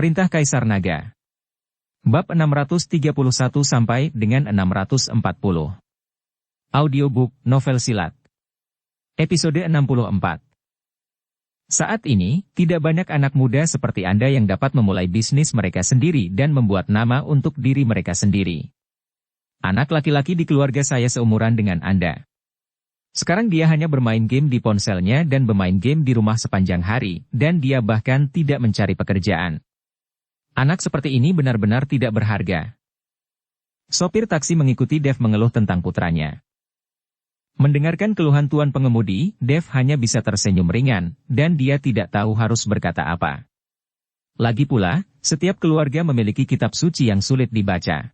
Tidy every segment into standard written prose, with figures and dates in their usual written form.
Perintah Kaisar Naga. Bab 631 sampai dengan 640. Audiobook Novel Silat. Episode 64. Saat ini, tidak banyak anak muda seperti Anda yang dapat memulai bisnis mereka sendiri dan membuat nama untuk diri mereka sendiri. Anak laki-laki di keluarga saya seumuran dengan Anda. Sekarang dia hanya bermain game di ponselnya dan bermain game di rumah sepanjang hari, dan dia bahkan tidak mencari pekerjaan. Anak seperti ini benar-benar tidak berharga. Sopir taksi mengikuti Dev mengeluh tentang putranya. Mendengarkan keluhan tuan pengemudi, Dev hanya bisa tersenyum ringan, dan dia tidak tahu harus berkata apa. Lagi pula, setiap keluarga memiliki kitab suci yang sulit dibaca.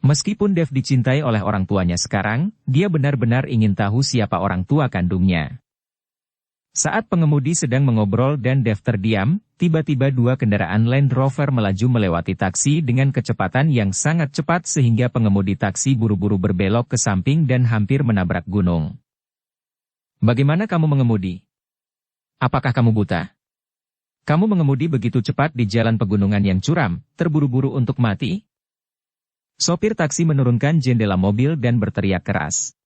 Meskipun Dev dicintai oleh orang tuanya sekarang, dia benar-benar ingin tahu siapa orang tua kandungnya. Saat pengemudi sedang mengobrol dan Dev terdiam, tiba-tiba dua kendaraan Land Rover melaju melewati taksi dengan kecepatan yang sangat cepat sehingga pengemudi taksi buru-buru berbelok ke samping dan hampir menabrak gunung. Bagaimana kamu mengemudi? Apakah kamu buta? Kamu mengemudi begitu cepat di jalan pegunungan yang curam, terburu-buru untuk mati? Sopir taksi menurunkan jendela mobil dan berteriak keras.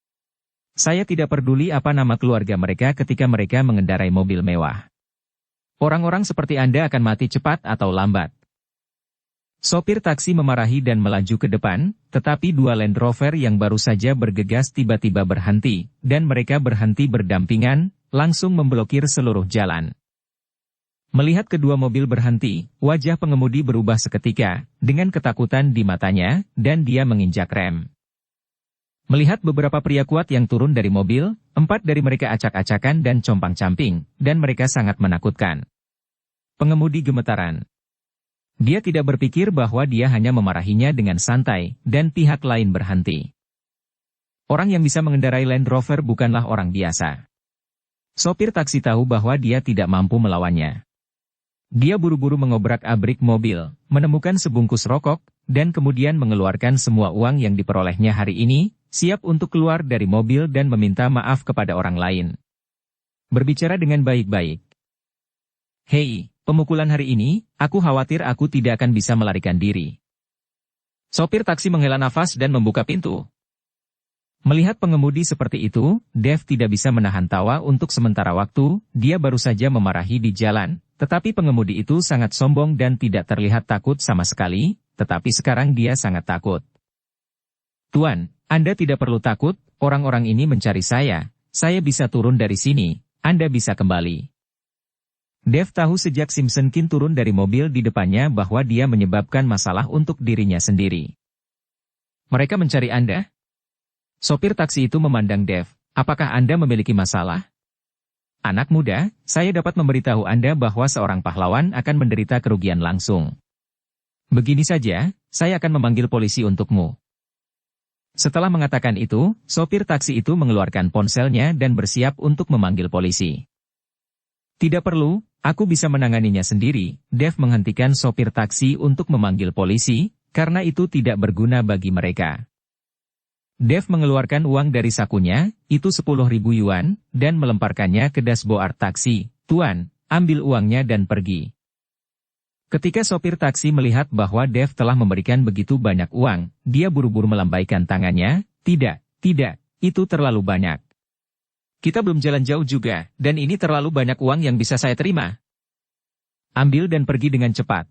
Saya tidak peduli apa nama keluarga mereka ketika mereka mengendarai mobil mewah. Orang-orang seperti Anda akan mati cepat atau lambat. Sopir taksi memarahi dan melaju ke depan, tetapi dua Land Rover yang baru saja bergegas tiba-tiba berhenti, dan mereka berhenti berdampingan, langsung memblokir seluruh jalan. Melihat kedua mobil berhenti, wajah pengemudi berubah seketika, dengan ketakutan di matanya, dan dia menginjak rem. Melihat beberapa pria kuat yang turun dari mobil, 4 dari mereka acak-acakan dan compang-camping, dan mereka sangat menakutkan. Pengemudi gemetaran. Dia tidak berpikir bahwa dia hanya memarahinya dengan santai, dan pihak lain berhenti. Orang yang bisa mengendarai Land Rover bukanlah orang biasa. Sopir taksi tahu bahwa dia tidak mampu melawannya. Dia buru-buru mengobrak-abrik mobil, menemukan sebungkus rokok, dan kemudian mengeluarkan semua uang yang diperolehnya hari ini, siap untuk keluar dari mobil dan meminta maaf kepada orang lain. Berbicara dengan baik-baik. Hei, pemukulan hari ini, aku khawatir aku tidak akan bisa melarikan diri. Sopir taksi menghela nafas dan membuka pintu. Melihat pengemudi seperti itu, Dev tidak bisa menahan tawa untuk sementara waktu, dia baru saja memarahi di jalan, tetapi pengemudi itu sangat sombong dan tidak terlihat takut sama sekali, tetapi sekarang dia sangat takut. Tuan, Anda tidak perlu takut, orang-orang ini mencari saya bisa turun dari sini, Anda bisa kembali. Dev tahu sejak Simpson Kin turun dari mobil di depannya bahwa dia menyebabkan masalah untuk dirinya sendiri. Mereka mencari Anda? Sopir taksi itu memandang Dev, apakah Anda memiliki masalah? Anak muda, saya dapat memberitahu Anda bahwa seorang pahlawan akan menderita kerugian langsung. Begini saja, saya akan memanggil polisi untukmu. Setelah mengatakan itu, sopir taksi itu mengeluarkan ponselnya dan bersiap untuk memanggil polisi. Tidak perlu, aku bisa menanganinya sendiri. Dev menghentikan sopir taksi untuk memanggil polisi, karena itu tidak berguna bagi mereka. Dev mengeluarkan uang dari sakunya, itu 10.000 yuan, dan melemparkannya ke dashboard taksi. Tuan, ambil uangnya dan pergi. Ketika sopir taksi melihat bahwa Dev telah memberikan begitu banyak uang, dia buru-buru melambaikan tangannya. Tidak, itu terlalu banyak. Kita belum jalan jauh juga, dan ini terlalu banyak uang yang bisa saya terima. Ambil dan pergi dengan cepat.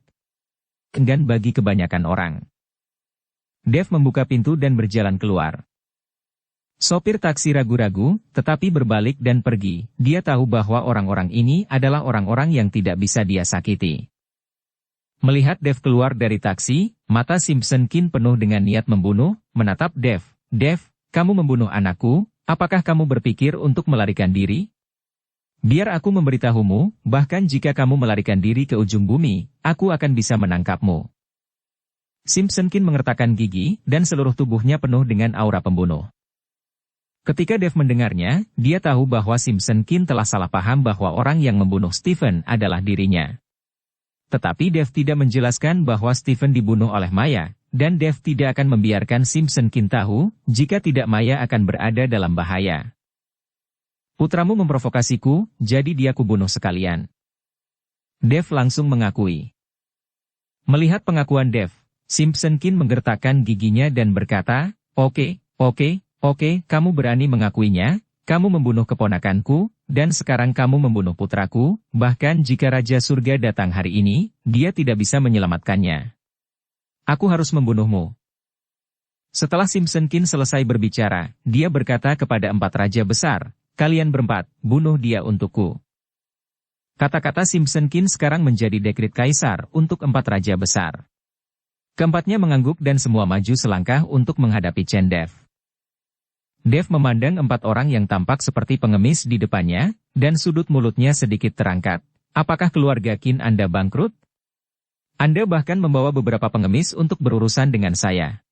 Enggan bagi kebanyakan orang. Dev membuka pintu dan berjalan keluar. Sopir taksi ragu-ragu, tetapi berbalik dan pergi. Dia tahu bahwa orang-orang ini adalah orang-orang yang tidak bisa dia sakiti. Melihat Dev keluar dari taksi, mata Simpson Kin penuh dengan niat membunuh, menatap Dev. Dev, kamu membunuh anakku, apakah kamu berpikir untuk melarikan diri? Biar aku memberitahumu, bahkan jika kamu melarikan diri ke ujung bumi, aku akan bisa menangkapmu. Simpson Kin mengertakkan gigi, dan seluruh tubuhnya penuh dengan aura pembunuh. Ketika Dev mendengarnya, dia tahu bahwa Simpson Kin telah salah paham bahwa orang yang membunuh Stephen adalah dirinya. Tetapi Dev tidak menjelaskan bahwa Stephen dibunuh oleh Maya, dan Dev tidak akan membiarkan Simpson Kin tahu, jika tidak Maya akan berada dalam bahaya. Putramu memprovokasiku, jadi dia kubunuh sekalian. Dev langsung mengakui. Melihat pengakuan Dev, Simpsonkin menggertakkan giginya dan berkata, oke, kamu berani mengakuinya, kamu membunuh keponakanku, dan sekarang kamu membunuh putraku, bahkan jika Raja Surga datang hari ini, dia tidak bisa menyelamatkannya. Aku harus membunuhmu. Setelah Simpsonkin selesai berbicara, dia berkata kepada 4 raja besar, kalian berempat, bunuh dia untukku. Kata-kata Simpsonkin sekarang menjadi dekret kaisar untuk 4 raja besar. Keempatnya mengangguk dan semua maju selangkah untuk menghadapi Chen Dev. Dev memandang 4 orang yang tampak seperti pengemis di depannya, dan sudut mulutnya sedikit terangkat. Apakah keluarga Qin Anda bangkrut? Anda bahkan membawa beberapa pengemis untuk berurusan dengan saya.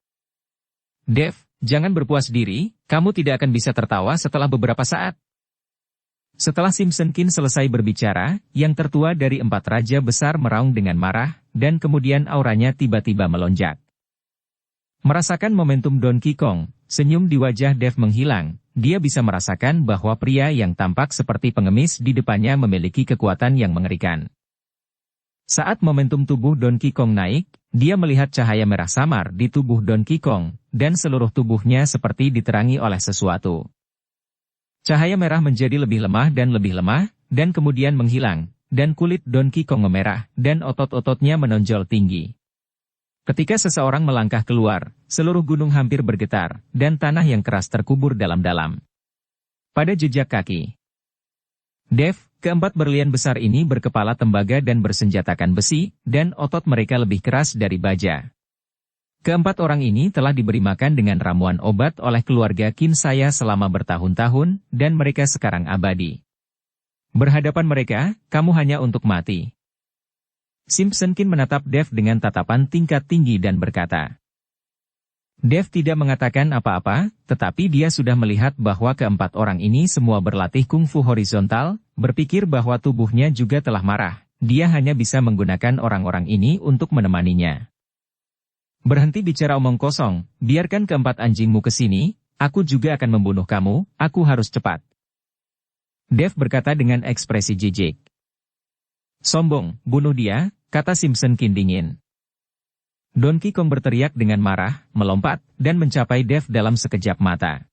Dev, jangan berpuas diri, kamu tidak akan bisa tertawa setelah beberapa saat. Setelah Simpsonkin selesai berbicara, yang tertua dari 4 raja besar meraung dengan marah, dan kemudian auranya tiba-tiba melonjak. Merasakan momentum Donkey Kong, senyum di wajah Dev menghilang, dia bisa merasakan bahwa pria yang tampak seperti pengemis di depannya memiliki kekuatan yang mengerikan. Saat momentum tubuh Donkey Kong naik, dia melihat cahaya merah samar di tubuh Donkey Kong, dan seluruh tubuhnya seperti diterangi oleh sesuatu. Cahaya merah menjadi lebih lemah, dan kemudian menghilang, dan kulit Donkey Kong memerah, dan otot-ototnya menonjol tinggi. Ketika seseorang melangkah keluar, seluruh gunung hampir bergetar, dan tanah yang keras terkubur dalam-dalam. Pada jejak kaki Dev, keempat berlian besar ini berkepala tembaga dan bersenjatakan besi, dan otot mereka lebih keras dari baja. Keempat orang ini telah diberi makan dengan ramuan obat oleh keluarga Qin saya selama bertahun-tahun, dan mereka sekarang abadi. Berhadapan mereka, kamu hanya untuk mati. Simpsonkin menatap Dev dengan tatapan tingkat tinggi dan berkata. Dev tidak mengatakan apa-apa, tetapi dia sudah melihat bahwa keempat orang ini semua berlatih kungfu horizontal, berpikir bahwa tubuhnya juga telah marah, dia hanya bisa menggunakan orang-orang ini untuk menemaninya. Berhenti bicara omong kosong, biarkan keempat anjingmu ke sini, aku juga akan membunuh kamu, aku harus cepat. Dev berkata dengan ekspresi jijik. Sombong, bunuh dia, kata Simpsonkin dingin. Donkey Kong berteriak dengan marah, melompat, dan mencapai Dev dalam sekejap mata.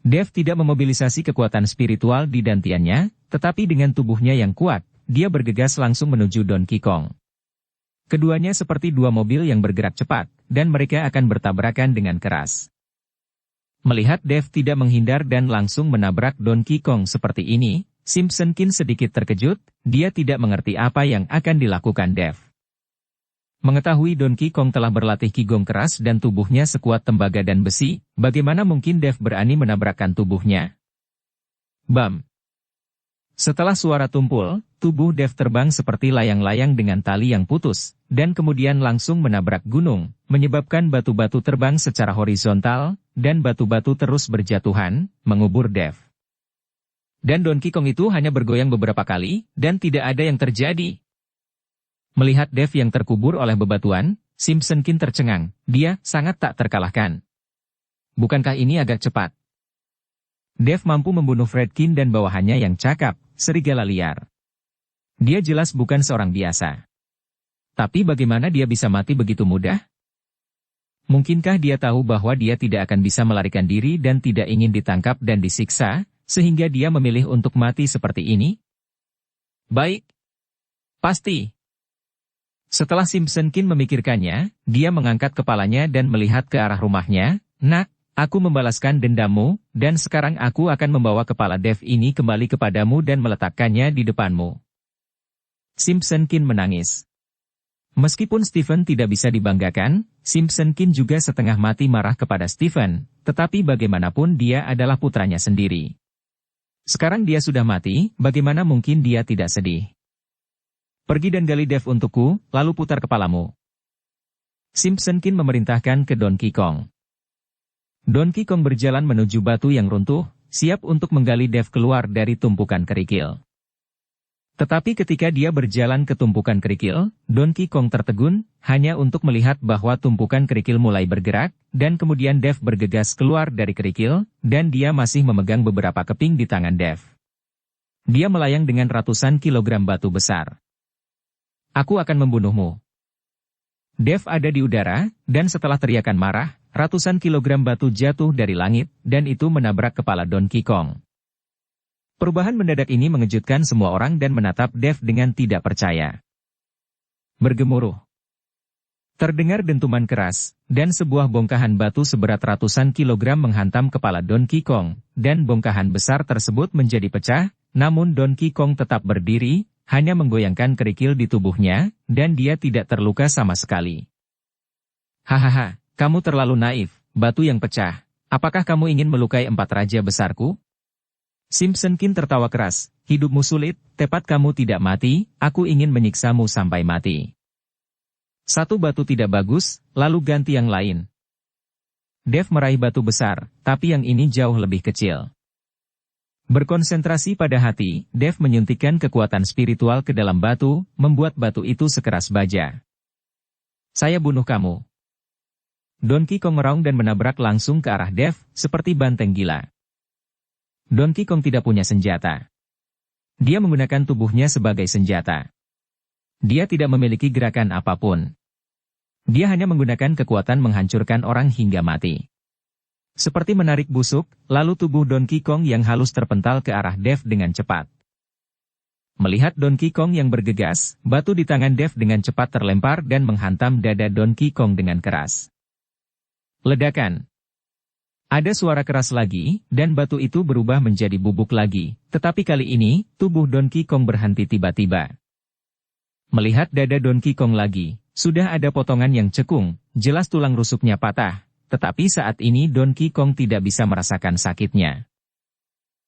Dev tidak memobilisasi kekuatan spiritual di dantiannya, tetapi dengan tubuhnya yang kuat, dia bergegas langsung menuju Donkey Kong. Keduanya seperti dua mobil yang bergerak cepat, dan mereka akan bertabrakan dengan keras. Melihat Dev tidak menghindar dan langsung menabrak Donkey Kong seperti ini, Simpsonkin sedikit terkejut, dia tidak mengerti apa yang akan dilakukan Dev. Mengetahui Donkey Kong telah berlatih qigong keras dan tubuhnya sekuat tembaga dan besi, bagaimana mungkin Dev berani menabrakkan tubuhnya? Bam! Setelah suara tumpul, tubuh Dev terbang seperti layang-layang dengan tali yang putus, dan kemudian langsung menabrak gunung, menyebabkan batu-batu terbang secara horizontal, dan batu-batu terus berjatuhan, mengubur Dev. Dan Donkey Kong itu hanya bergoyang beberapa kali, dan tidak ada yang terjadi. Melihat Dev yang terkubur oleh bebatuan, Simpsonkin tercengang, dia sangat tak terkalahkan. Bukankah ini agak cepat? Dev mampu membunuh Fredkin dan bawahannya yang cakap, serigala liar. Dia jelas bukan seorang biasa. Tapi bagaimana dia bisa mati begitu mudah? Mungkinkah dia tahu bahwa dia tidak akan bisa melarikan diri dan tidak ingin ditangkap dan disiksa, sehingga dia memilih untuk mati seperti ini? Baik. Pasti. Setelah Simpsonkin memikirkannya, dia mengangkat kepalanya dan melihat ke arah rumahnya. Nak, aku membalaskan dendammu, dan sekarang aku akan membawa kepala Dev ini kembali kepadamu dan meletakkannya di depanmu. Simpsonkin menangis. Meskipun Stephen tidak bisa dibanggakan, Simpsonkin juga setengah mati marah kepada Stephen, tetapi bagaimanapun dia adalah putranya sendiri. Sekarang dia sudah mati, bagaimana mungkin dia tidak sedih? Pergi dan gali Dev untukku, lalu putar kepalamu. Simpsonkin memerintahkan ke Donkey Kong. Donkey Kong berjalan menuju batu yang runtuh, siap untuk menggali Dev keluar dari tumpukan kerikil. Tetapi ketika dia berjalan ke tumpukan kerikil, Donkey Kong tertegun, hanya untuk melihat bahwa tumpukan kerikil mulai bergerak, dan kemudian Dev bergegas keluar dari kerikil, dan dia masih memegang beberapa keping di tangan Dev. Dia melayang dengan ratusan kilogram batu besar. Aku akan membunuhmu. Dev ada di udara, dan setelah teriakan marah, ratusan kilogram batu jatuh dari langit, dan itu menabrak kepala Donkey Kong. Perubahan mendadak ini mengejutkan semua orang dan menatap Dev dengan tidak percaya. Bergemuruh. Terdengar dentuman keras, dan sebuah bongkahan batu seberat ratusan kilogram menghantam kepala Donkey Kong, dan bongkahan besar tersebut menjadi pecah, namun Donkey Kong tetap berdiri, hanya menggoyangkan kerikil di tubuhnya, dan dia tidak terluka sama sekali. Hahaha, kamu terlalu naif, batu yang pecah. Apakah kamu ingin melukai 4 raja besarku? Simpson King tertawa keras, hidupmu sulit, tepat kamu tidak mati, aku ingin menyiksamu sampai mati. Satu batu tidak bagus, lalu ganti yang lain. Dev meraih batu besar, tapi yang ini jauh lebih kecil. Berkonsentrasi pada hati, Dev menyuntikkan kekuatan spiritual ke dalam batu, membuat batu itu sekeras baja. Saya bunuh kamu. Donkey Kong meraung dan menabrak langsung ke arah Dev, seperti banteng gila. Donkey Kong tidak punya senjata. Dia menggunakan tubuhnya sebagai senjata. Dia tidak memiliki gerakan apapun. Dia hanya menggunakan kekuatan menghancurkan orang hingga mati. Seperti menarik busuk, lalu tubuh Donkey Kong yang halus terpental ke arah Dev dengan cepat. Melihat Donkey Kong yang bergegas, batu di tangan Dev dengan cepat terlempar dan menghantam dada Donkey Kong dengan keras. Ledakan. Ada suara keras lagi, dan batu itu berubah menjadi bubuk lagi, tetapi kali ini, tubuh Donkey Kong berhenti tiba-tiba. Melihat dada Donkey Kong lagi, sudah ada potongan yang cekung, jelas tulang rusuknya patah, tetapi saat ini Donkey Kong tidak bisa merasakan sakitnya.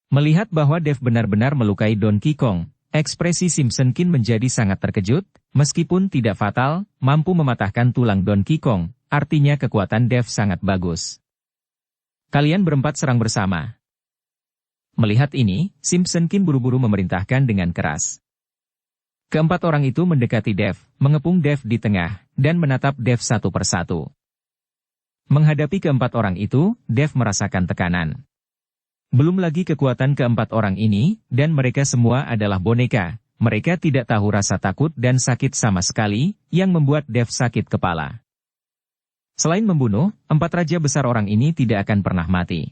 Melihat bahwa Dev benar-benar melukai Donkey Kong, ekspresi Simpson King menjadi sangat terkejut, meskipun tidak fatal, mampu mematahkan tulang Donkey Kong, artinya kekuatan Dev sangat bagus. Kalian berempat serang bersama. Melihat ini, Simpson King buru-buru memerintahkan dengan keras. Keempat orang itu mendekati Dev, mengepung Dev di tengah, dan menatap Dev satu persatu. Menghadapi keempat orang itu, Dev merasakan tekanan. Belum lagi kekuatan keempat orang ini, dan mereka semua adalah boneka. Mereka tidak tahu rasa takut dan sakit sama sekali, yang membuat Dev sakit kepala. Selain membunuh, 4 raja besar orang ini tidak akan pernah mati.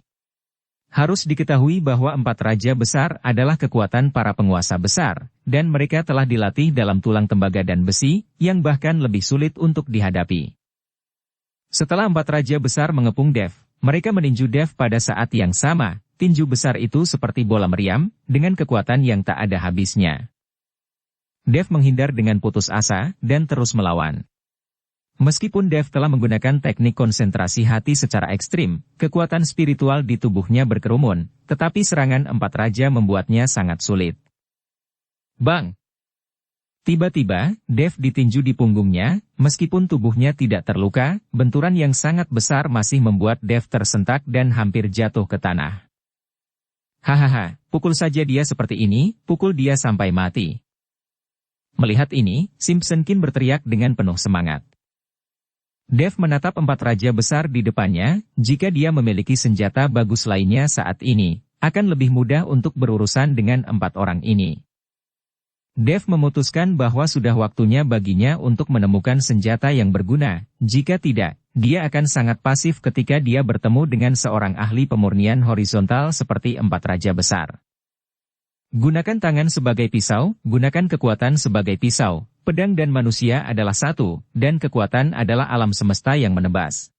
Harus diketahui bahwa 4 raja besar adalah kekuatan para penguasa besar, dan mereka telah dilatih dalam tulang tembaga dan besi, yang bahkan lebih sulit untuk dihadapi. Setelah 4 raja besar mengepung Dev, mereka meninju Dev pada saat yang sama, tinju besar itu seperti bola meriam, dengan kekuatan yang tak ada habisnya. Dev menghindar dengan putus asa, dan terus melawan. Meskipun Dev telah menggunakan teknik konsentrasi hati secara ekstrim, kekuatan spiritual di tubuhnya berkerumun, tetapi serangan 4 raja membuatnya sangat sulit. Bang! Tiba-tiba, Dev ditinju di punggungnya, meskipun tubuhnya tidak terluka, benturan yang sangat besar masih membuat Dev tersentak dan hampir jatuh ke tanah. Hahaha, pukul saja dia seperti ini, pukul dia sampai mati. Melihat ini, Simpson King berteriak dengan penuh semangat. Dev menatap 4 raja besar di depannya, jika dia memiliki senjata bagus lainnya saat ini, akan lebih mudah untuk berurusan dengan 4 orang ini. Dev memutuskan bahwa sudah waktunya baginya untuk menemukan senjata yang berguna, jika tidak, dia akan sangat pasif ketika dia bertemu dengan seorang ahli pemurnian horizontal seperti 4 raja besar. Gunakan tangan sebagai pisau, gunakan kekuatan sebagai pisau. Pedang dan manusia adalah satu, dan kekuatan adalah alam semesta yang menebas.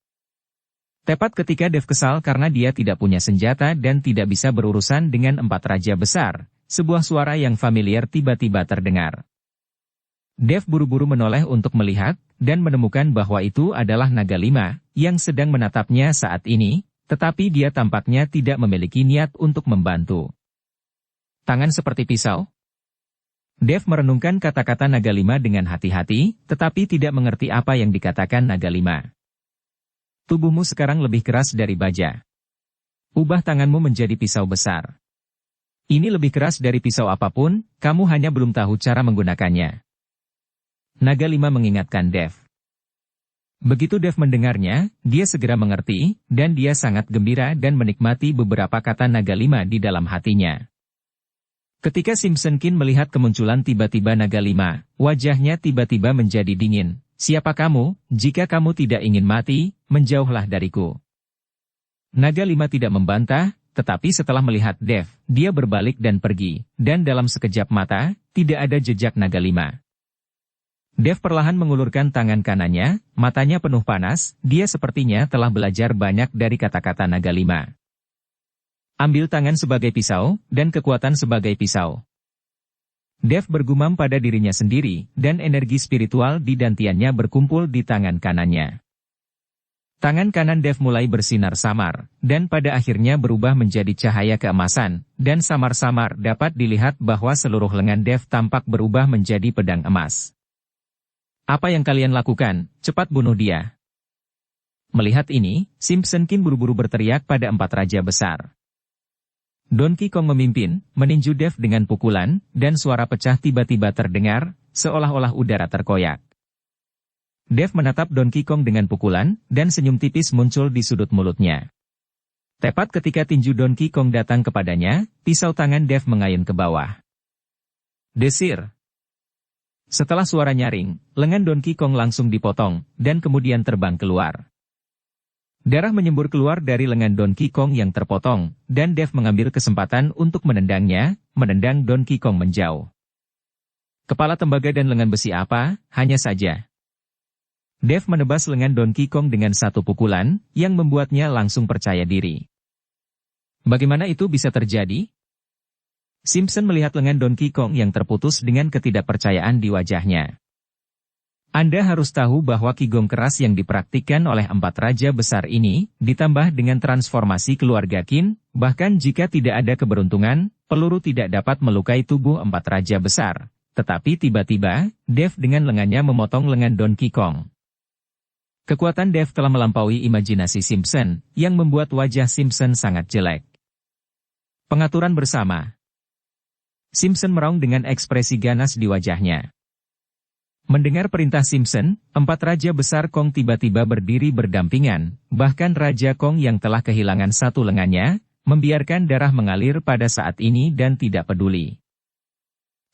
Tepat ketika Dev kesal karena dia tidak punya senjata dan tidak bisa berurusan dengan 4 raja besar, sebuah suara yang familiar tiba-tiba terdengar. Dev buru-buru menoleh untuk melihat, dan menemukan bahwa itu adalah naga 5, yang sedang menatapnya saat ini, tetapi dia tampaknya tidak memiliki niat untuk membantu. Tangan seperti pisau? Dev merenungkan kata-kata naga 5 dengan hati-hati, tetapi tidak mengerti apa yang dikatakan naga 5. Tubuhmu sekarang lebih keras dari baja. Ubah tanganmu menjadi pisau besar. Ini lebih keras dari pisau apapun, kamu hanya belum tahu cara menggunakannya. Naga 5 mengingatkan Dev. Begitu Dev mendengarnya, dia segera mengerti, dan dia sangat gembira dan menikmati beberapa kata naga 5 di dalam hatinya. Ketika Simpson King melihat kemunculan tiba-tiba naga 5, wajahnya tiba-tiba menjadi dingin, siapa kamu? Jika kamu tidak ingin mati, menjauhlah dariku. Naga 5 tidak membantah, tetapi setelah melihat Dev, dia berbalik dan pergi, dan dalam sekejap mata, tidak ada jejak Naga 5. Dev perlahan mengulurkan tangan kanannya, matanya penuh panas, dia sepertinya telah belajar banyak dari kata-kata Naga 5. Ambil tangan sebagai pisau, dan kekuatan sebagai pisau. Dev bergumam pada dirinya sendiri, dan energi spiritual di dantiannya berkumpul di tangan kanannya. Tangan kanan Dev mulai bersinar samar, dan pada akhirnya berubah menjadi cahaya keemasan, dan samar-samar dapat dilihat bahwa seluruh lengan Dev tampak berubah menjadi pedang emas. Apa yang kalian lakukan? Cepat bunuh dia. Melihat ini, Simpson Kin buru-buru berteriak pada 4 raja besar. Donkey Kong memimpin, meninju Dev dengan pukulan, dan suara pecah tiba-tiba terdengar, seolah-olah udara terkoyak. Dev menatap Donkey Kong dengan pukulan, dan senyum tipis muncul di sudut mulutnya. Tepat ketika tinju Donkey Kong datang kepadanya, pisau tangan Dev mengayun ke bawah. Desir. Setelah suara nyaring, lengan Donkey Kong langsung dipotong, dan kemudian terbang keluar. Darah menyembur keluar dari lengan Donkey Kong yang terpotong, dan Dev mengambil kesempatan untuk menendangnya, menendang Donkey Kong menjauh. Kepala tembaga dan lengan besi apa, hanya saja. Dev menebas lengan Donkey Kong dengan satu pukulan, yang membuatnya langsung percaya diri. Bagaimana itu bisa terjadi? Simpson melihat lengan Donkey Kong yang terputus dengan ketidakpercayaan di wajahnya. Anda harus tahu bahwa Qigong keras yang dipraktikkan oleh 4 raja besar ini, ditambah dengan transformasi keluarga Qin, bahkan jika tidak ada keberuntungan, peluru tidak dapat melukai tubuh 4 raja besar. Tetapi tiba-tiba, Dev dengan lengannya memotong lengan Donkey Kong. Kekuatan Dev telah melampaui imajinasi Simpson, yang membuat wajah Simpson sangat jelek. Pengaturan bersama. Simpson meraung dengan ekspresi ganas di wajahnya. Mendengar perintah Simpson, 4 raja besar Kong tiba-tiba berdiri berdampingan, bahkan Raja Kong yang telah kehilangan satu lengannya, membiarkan darah mengalir pada saat ini dan tidak peduli.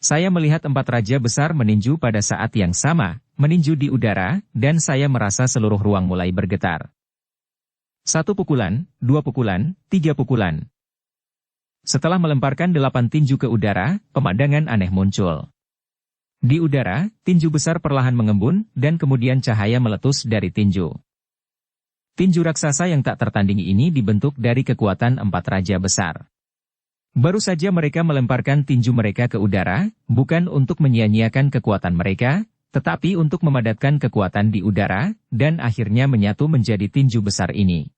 Saya melihat 4 raja besar meninju pada saat yang sama, meninju di udara, dan saya merasa seluruh ruang mulai bergetar. 1 pukulan, 2 pukulan, 3 pukulan. Setelah melemparkan 8 tinju ke udara, pemandangan aneh muncul. Di udara, tinju besar perlahan mengembun, dan kemudian cahaya meletus dari tinju. Tinju raksasa yang tak tertandingi ini dibentuk dari kekuatan 4 raja besar. Baru saja mereka melemparkan tinju mereka ke udara, bukan untuk menyia-nyiakan kekuatan mereka, tetapi untuk memadatkan kekuatan di udara, dan akhirnya menyatu menjadi tinju besar ini.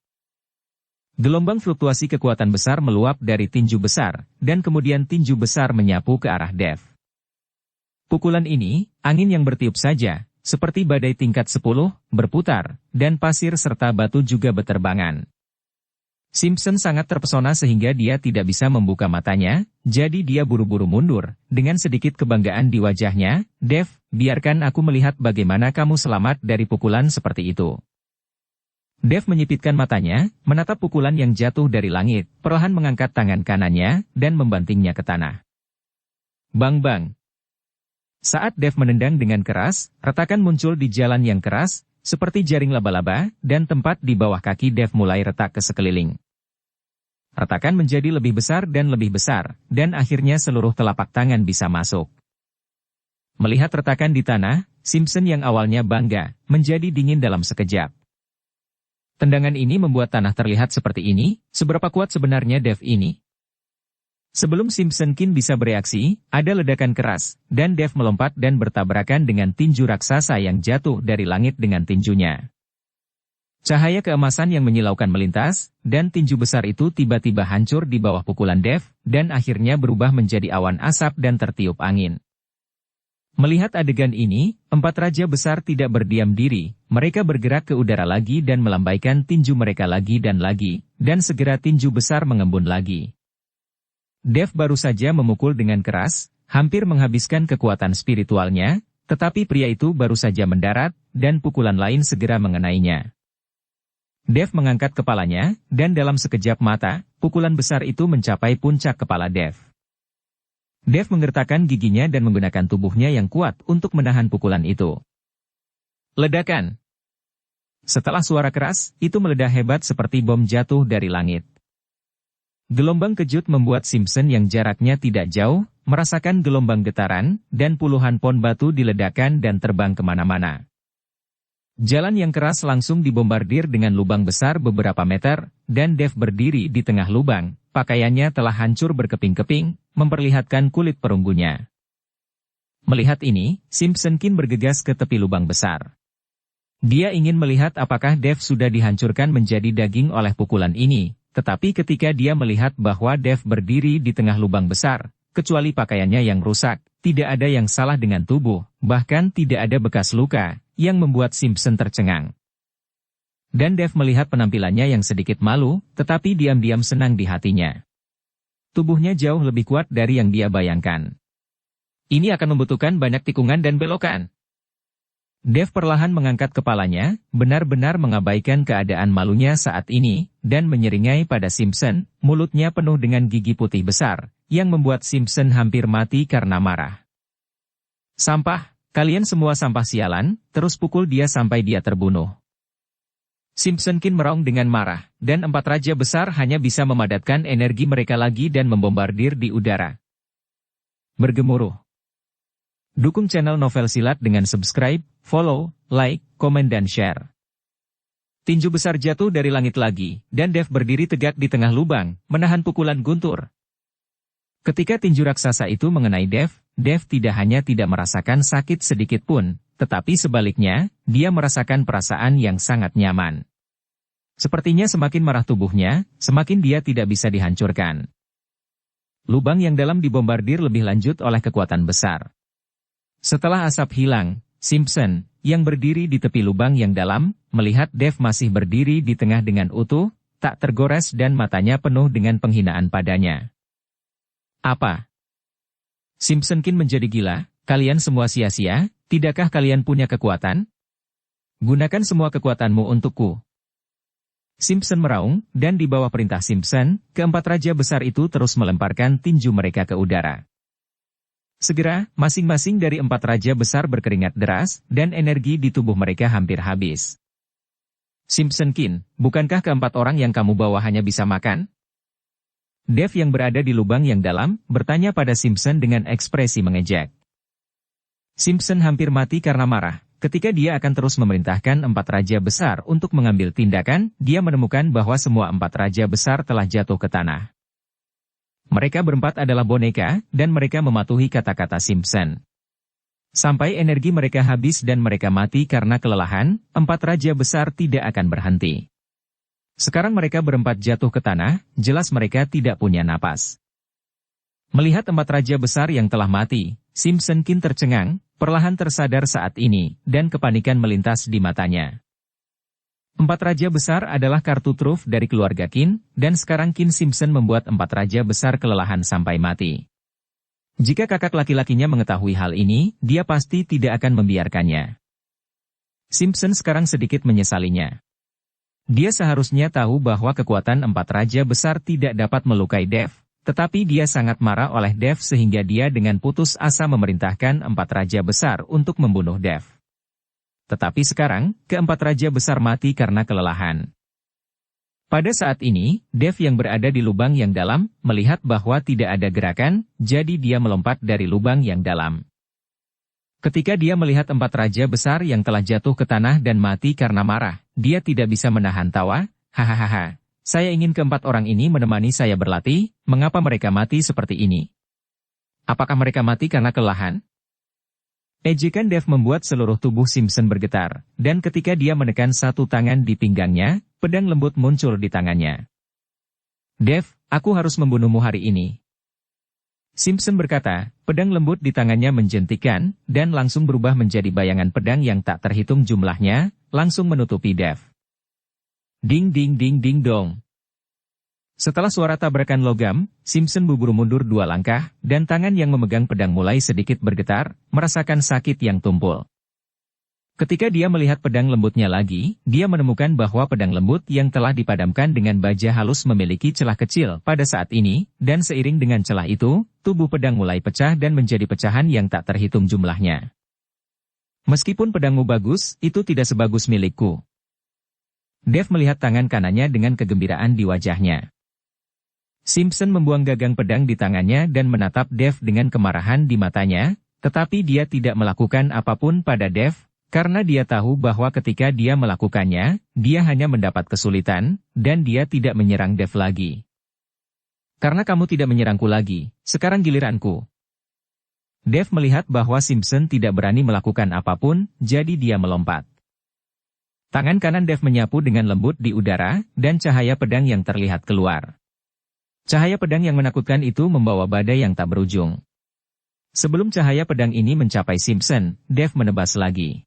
Gelombang fluktuasi kekuatan besar meluap dari tinju besar, dan kemudian tinju besar menyapu ke arah Dev. Pukulan ini, angin yang bertiup saja, seperti badai tingkat 10, berputar, dan pasir serta batu juga beterbangan. Simpson sangat terpesona sehingga dia tidak bisa membuka matanya, jadi dia buru-buru mundur, dengan sedikit kebanggaan di wajahnya. Dev, biarkan aku melihat bagaimana kamu selamat dari pukulan seperti itu. Dev menyipitkan matanya, menatap pukulan yang jatuh dari langit, perlahan mengangkat tangan kanannya, dan membantingnya ke tanah. Bang-bang. Saat Dev menendang dengan keras, retakan muncul di jalan yang keras, seperti jaring laba-laba, dan tempat di bawah kaki Dev mulai retak ke sekeliling. Retakan menjadi lebih besar dan lebih besar, dan akhirnya seluruh telapak tangan bisa masuk. Melihat retakan di tanah, Simpson yang awalnya bangga, menjadi dingin dalam sekejap. Tendangan ini membuat tanah terlihat seperti ini, seberapa kuat sebenarnya Dev ini? Sebelum Simpson Kin bisa bereaksi, ada ledakan keras, dan Dev melompat dan bertabrakan dengan tinju raksasa yang jatuh dari langit dengan tinjunya. Cahaya keemasan yang menyilaukan melintas, dan tinju besar itu tiba-tiba hancur di bawah pukulan Dev, dan akhirnya berubah menjadi awan asap dan tertiup angin. Melihat adegan ini, 4 raja besar tidak berdiam diri, mereka bergerak ke udara lagi dan melambaikan tinju mereka lagi, dan segera tinju besar mengembun lagi. Dev baru saja memukul dengan keras, hampir menghabiskan kekuatan spiritualnya, tetapi pria itu baru saja mendarat, dan pukulan lain segera mengenainya. Dev mengangkat kepalanya, dan dalam sekejap mata, pukulan besar itu mencapai puncak kepala Dev. Dev menggertakkan giginya dan menggunakan tubuhnya yang kuat untuk menahan pukulan itu. Ledakan. Setelah suara keras, itu meledak hebat seperti bom jatuh dari langit. Gelombang kejut membuat Simpson yang jaraknya tidak jauh, merasakan gelombang getaran, dan puluhan pon batu diledakkan dan terbang kemana-mana. Jalan yang keras langsung dibombardir dengan lubang besar beberapa meter, dan Dave berdiri di tengah lubang, pakaiannya telah hancur berkeping-keping, memperlihatkan kulit perunggunya. Melihat ini, Simpson bergegas ke tepi lubang besar. Dia ingin melihat apakah Dave sudah dihancurkan menjadi daging oleh pukulan ini, tetapi ketika dia melihat bahwa Dave berdiri di tengah lubang besar, kecuali pakaiannya yang rusak, tidak ada yang salah dengan tubuh, bahkan tidak ada bekas luka, yang membuat Simpson tercengang. Dan Dave melihat penampilannya yang sedikit malu, tetapi diam-diam senang di hatinya. Tubuhnya jauh lebih kuat dari yang dia bayangkan. Ini akan membutuhkan banyak tikungan dan belokan. Dave perlahan mengangkat kepalanya, benar-benar mengabaikan keadaan malunya saat ini, dan menyeringai pada Simpson, mulutnya penuh dengan gigi putih besar, yang membuat Simpson hampir mati karena marah. Sampah, kalian semua sampah sialan, terus pukul dia sampai dia terbunuh. Simpson meraung dengan marah, dan 4 raja besar hanya bisa memadatkan energi mereka lagi dan membombardir di udara. Bergemuruh. Dukung channel Novel Silat dengan subscribe, follow, like, komen dan share. Tinju besar jatuh dari langit lagi, dan Dave berdiri tegak di tengah lubang, menahan pukulan guntur. Ketika tinju raksasa itu mengenai Dave tidak hanya tidak merasakan sakit sedikit pun, tetapi sebaliknya, dia merasakan perasaan yang sangat nyaman. Sepertinya semakin marah tubuhnya, semakin dia tidak bisa dihancurkan. Lubang yang dalam dibombardir lebih lanjut oleh kekuatan besar. Setelah asap hilang, Simpson, yang berdiri di tepi lubang yang dalam, melihat Dave masih berdiri di tengah dengan utuh, tak tergores dan matanya penuh dengan penghinaan padanya. Apa? Simpson menjadi gila, kalian semua sia-sia, tidakkah kalian punya kekuatan? Gunakan semua kekuatanmu untukku. Simpson meraung, dan di bawah perintah Simpson, keempat raja besar itu terus melemparkan tinju mereka ke udara. Segera, masing-masing dari 4 raja besar berkeringat deras, dan energi di tubuh mereka hampir habis. Simpson, bukankah keempat orang yang kamu bawa hanya bisa makan? Dave yang berada di lubang yang dalam, bertanya pada Simpson dengan ekspresi mengejek. Simpson hampir mati karena marah. Ketika dia akan terus memerintahkan 4 raja besar untuk mengambil tindakan, dia menemukan bahwa semua 4 raja besar telah jatuh ke tanah. Mereka berempat adalah boneka, dan mereka mematuhi kata-kata Simpson. Sampai energi mereka habis dan mereka mati karena kelelahan, 4 raja besar tidak akan berhenti. Sekarang mereka berempat jatuh ke tanah, jelas mereka tidak punya napas. Melihat 4 raja besar yang telah mati, Simpson tercengang, perlahan tersadar saat ini, dan kepanikan melintas di matanya. 4 raja besar adalah kartu truf dari keluarga dan sekarang Simpson membuat 4 raja besar kelelahan sampai mati. Jika kakak laki-lakinya mengetahui hal ini, dia pasti tidak akan membiarkannya. Simpson sekarang sedikit menyesalinya. Dia seharusnya tahu bahwa kekuatan 4 raja besar tidak dapat melukai Dave, tetapi dia sangat marah oleh Dave sehingga dia dengan putus asa memerintahkan 4 raja besar untuk membunuh Dave. Tetapi sekarang, keempat raja besar mati karena kelelahan. Pada saat ini, Dave yang berada di lubang yang dalam, melihat bahwa tidak ada gerakan, jadi dia melompat dari lubang yang dalam. Ketika dia melihat 4 raja besar yang telah jatuh ke tanah dan mati karena marah, dia tidak bisa menahan tawa, hahaha, saya ingin keempat orang ini menemani saya berlatih, mengapa mereka mati seperti ini? Apakah mereka mati karena kelelahan? Ejekan Dave membuat seluruh tubuh Simpson bergetar, dan ketika dia menekan satu tangan di pinggangnya, pedang lembut muncul di tangannya. Dave, aku harus membunuhmu hari ini. Simpson berkata, pedang lembut di tangannya menjentikan, dan langsung berubah menjadi bayangan pedang yang tak terhitung jumlahnya, langsung menutupi Dave. Ding ding ding ding dong. Setelah suara tabrakan logam, Simpson buru-buru mundur 2 langkah, dan tangan yang memegang pedang mulai sedikit bergetar, merasakan sakit yang tumpul. Ketika dia melihat pedang lembutnya lagi, dia menemukan bahwa pedang lembut yang telah dipadamkan dengan baja halus memiliki celah kecil pada saat ini, dan seiring dengan celah itu, tubuh pedang mulai pecah dan menjadi pecahan yang tak terhitung jumlahnya. Meskipun pedangmu bagus, itu tidak sebagus milikku. Dev melihat tangan kanannya dengan kegembiraan di wajahnya. Simpson membuang gagang pedang di tangannya dan menatap Dev dengan kemarahan di matanya, tetapi dia tidak melakukan apapun pada Dev, karena dia tahu bahwa ketika dia melakukannya, dia hanya mendapat kesulitan, dan dia tidak menyerang Dev lagi. Karena kamu tidak menyerangku lagi, sekarang giliranku. Dev melihat bahwa Simpson tidak berani melakukan apapun, jadi dia melompat. Tangan kanan Dev menyapu dengan lembut di udara, dan cahaya pedang yang terlihat keluar. Cahaya pedang yang menakutkan itu membawa badai yang tak berujung. Sebelum cahaya pedang ini mencapai Simpson, Dev menebas lagi.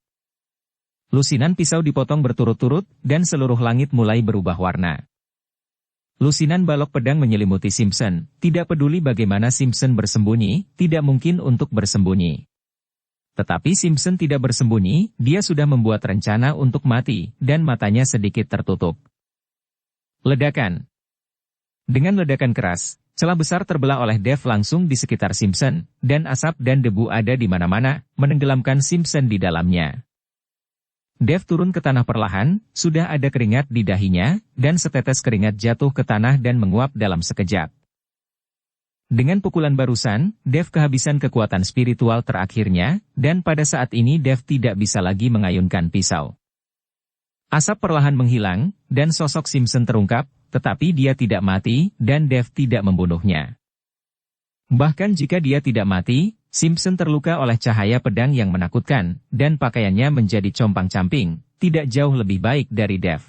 Lusinan pisau dipotong berturut-turut, dan seluruh langit mulai berubah warna. Lusinan balok pedang menyelimuti Simpson, tidak peduli bagaimana Simpson bersembunyi, tidak mungkin untuk bersembunyi. Tetapi Simpson tidak bersembunyi, dia sudah membuat rencana untuk mati, dan matanya sedikit tertutup. Ledakan. Dengan ledakan keras, celah besar terbelah oleh Dev langsung di sekitar Simpson, dan asap dan debu ada di mana-mana, menenggelamkan Simpson di dalamnya. Dev turun ke tanah perlahan, sudah ada keringat di dahinya, dan setetes keringat jatuh ke tanah dan menguap dalam sekejap. Dengan pukulan barusan, Dev kehabisan kekuatan spiritual terakhirnya, dan pada saat ini Dev tidak bisa lagi mengayunkan pisau. Asap perlahan menghilang, dan sosok Simpson terungkap, tetapi dia tidak mati, dan Dev tidak membunuhnya. Bahkan jika dia tidak mati, Simpson terluka oleh cahaya pedang yang menakutkan, dan pakaiannya menjadi compang-camping, tidak jauh lebih baik dari Dev.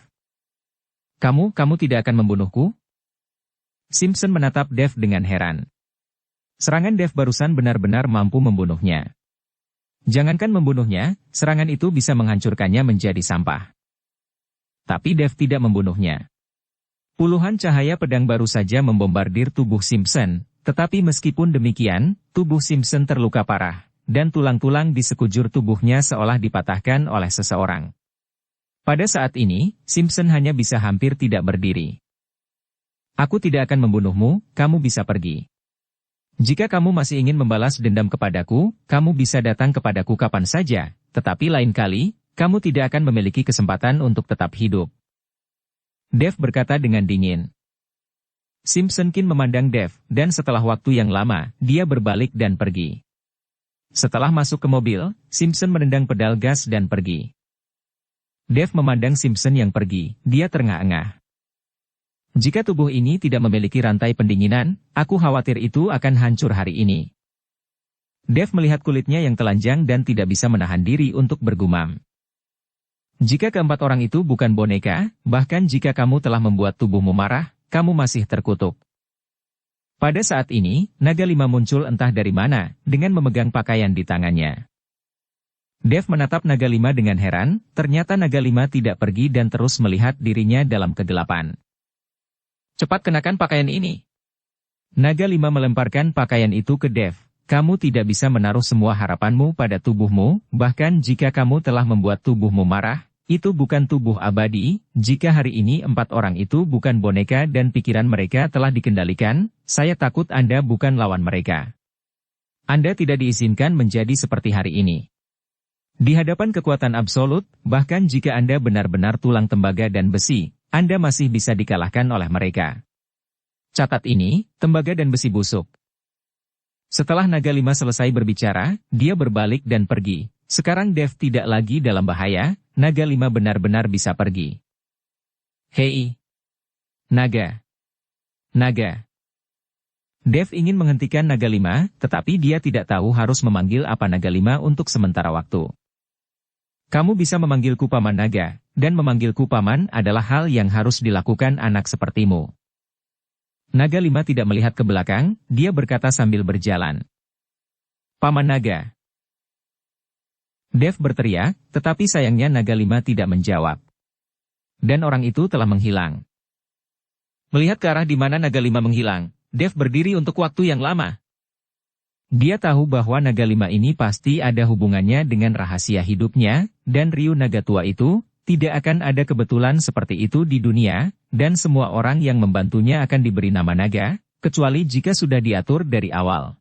Kamu tidak akan membunuhku? Simpson menatap Dev dengan heran. Serangan Dev barusan benar-benar mampu membunuhnya. Jangankan membunuhnya, serangan itu bisa menghancurkannya menjadi sampah. Tapi Dev tidak membunuhnya. Puluhan cahaya pedang baru saja membombardir tubuh Simpson, tetapi meskipun demikian, tubuh Simpson terluka parah, dan tulang-tulang di sekujur tubuhnya seolah dipatahkan oleh seseorang. Pada saat ini, Simpson hanya bisa hampir tidak berdiri. Aku tidak akan membunuhmu, kamu bisa pergi. Jika kamu masih ingin membalas dendam kepadaku, kamu bisa datang kepadaku kapan saja, tetapi lain kali, kamu tidak akan memiliki kesempatan untuk tetap hidup. Dev berkata dengan dingin. Simpson kini memandang Dev, dan setelah waktu yang lama, dia berbalik dan pergi. Setelah masuk ke mobil, Simpson menendang pedal gas dan pergi. Dev memandang Simpson yang pergi, dia terengah-engah. Jika tubuh ini tidak memiliki rantai pendinginan, aku khawatir itu akan hancur hari ini. Dev melihat kulitnya yang telanjang dan tidak bisa menahan diri untuk bergumam. Jika keempat orang itu bukan boneka, bahkan jika kamu telah membuat tubuhmu marah, kamu masih terkutuk. Pada saat ini, naga lima muncul entah dari mana, dengan memegang pakaian di tangannya. Dev menatap naga lima dengan heran, ternyata naga lima tidak pergi dan terus melihat dirinya dalam kegelapan. Cepat kenakan pakaian ini. Naga lima melemparkan pakaian itu ke Dev. Kamu tidak bisa menaruh semua harapanmu pada tubuhmu, bahkan jika kamu telah membuat tubuhmu marah, itu bukan tubuh abadi. Jika hari ini 4 orang itu bukan boneka dan pikiran mereka telah dikendalikan, saya takut Anda bukan lawan mereka. Anda tidak diizinkan menjadi seperti hari ini. Di hadapan kekuatan absolut, bahkan jika Anda benar-benar tulang tembaga dan besi, Anda masih bisa dikalahkan oleh mereka. Catat ini, tembaga dan besi busuk. Setelah naga lima selesai berbicara, dia berbalik dan pergi. Sekarang Dev tidak lagi dalam bahaya, naga lima benar-benar bisa pergi. Hei! Naga! Naga! Dev ingin menghentikan naga lima, tetapi dia tidak tahu harus memanggil apa naga lima untuk sementara waktu. Kamu bisa memanggilku paman naga, dan memanggilku paman adalah hal yang harus dilakukan anak sepertimu. Naga lima tidak melihat ke belakang, dia berkata sambil berjalan. Paman naga. Dev berteriak, tetapi sayangnya naga lima tidak menjawab. Dan orang itu telah menghilang. Melihat ke arah di mana naga lima menghilang, Dev berdiri untuk waktu yang lama. Dia tahu bahwa naga lima ini pasti ada hubungannya dengan rahasia hidupnya, dan Ryu naga tua itu, tidak akan ada kebetulan seperti itu di dunia, dan semua orang yang membantunya akan diberi nama naga, kecuali jika sudah diatur dari awal.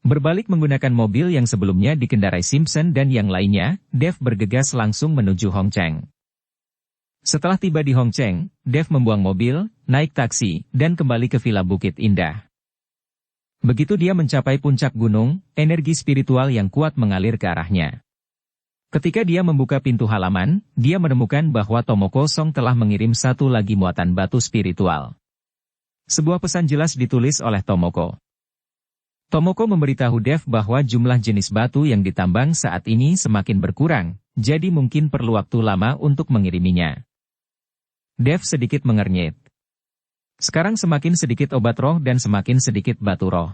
Berbalik menggunakan mobil yang sebelumnya dikendarai Simpson dan yang lainnya, Dev bergegas langsung menuju Hongcheng. Setelah tiba di Hongcheng, Dev membuang mobil, naik taksi, dan kembali ke Villa Bukit Indah. Begitu dia mencapai puncak gunung, energi spiritual yang kuat mengalir ke arahnya. Ketika dia membuka pintu halaman, dia menemukan bahwa Tomoko Song telah mengirim satu lagi muatan batu spiritual. Sebuah pesan jelas ditulis oleh Tomoko. Tomoko memberitahu Dev bahwa jumlah jenis batu yang ditambang saat ini semakin berkurang, jadi mungkin perlu waktu lama untuk mengiriminya. Dev sedikit mengernyit. Sekarang semakin sedikit obat roh dan semakin sedikit batu roh.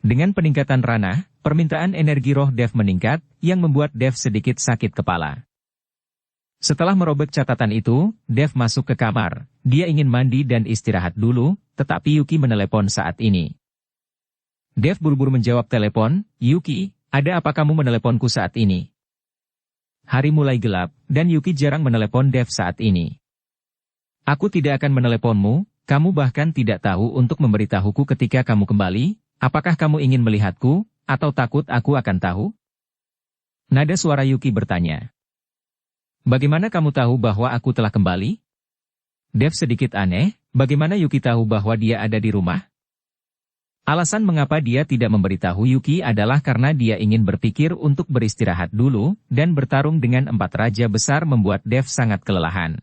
Dengan peningkatan ranah, permintaan energi roh Dev meningkat, yang membuat Dev sedikit sakit kepala. Setelah merobek catatan itu, Dev masuk ke kamar. Dia ingin mandi dan istirahat dulu, tetapi Yuki menelepon saat ini. Dev buru-buru menjawab telepon, "Yuki, ada apa kamu meneleponku saat ini?" Hari mulai gelap, dan Yuki jarang menelepon Dev saat ini. "Aku tidak akan meneleponmu, kamu bahkan tidak tahu untuk memberitahuku ketika kamu kembali, apakah kamu ingin melihatku, atau takut aku akan tahu?" Nada suara Yuki bertanya. "Bagaimana kamu tahu bahwa aku telah kembali?" Dev sedikit aneh, bagaimana Yuki tahu bahwa dia ada di rumah? Alasan mengapa dia tidak memberitahu Yuki adalah karena dia ingin berpikir untuk beristirahat dulu, dan bertarung dengan 4 raja besar membuat Dev sangat kelelahan.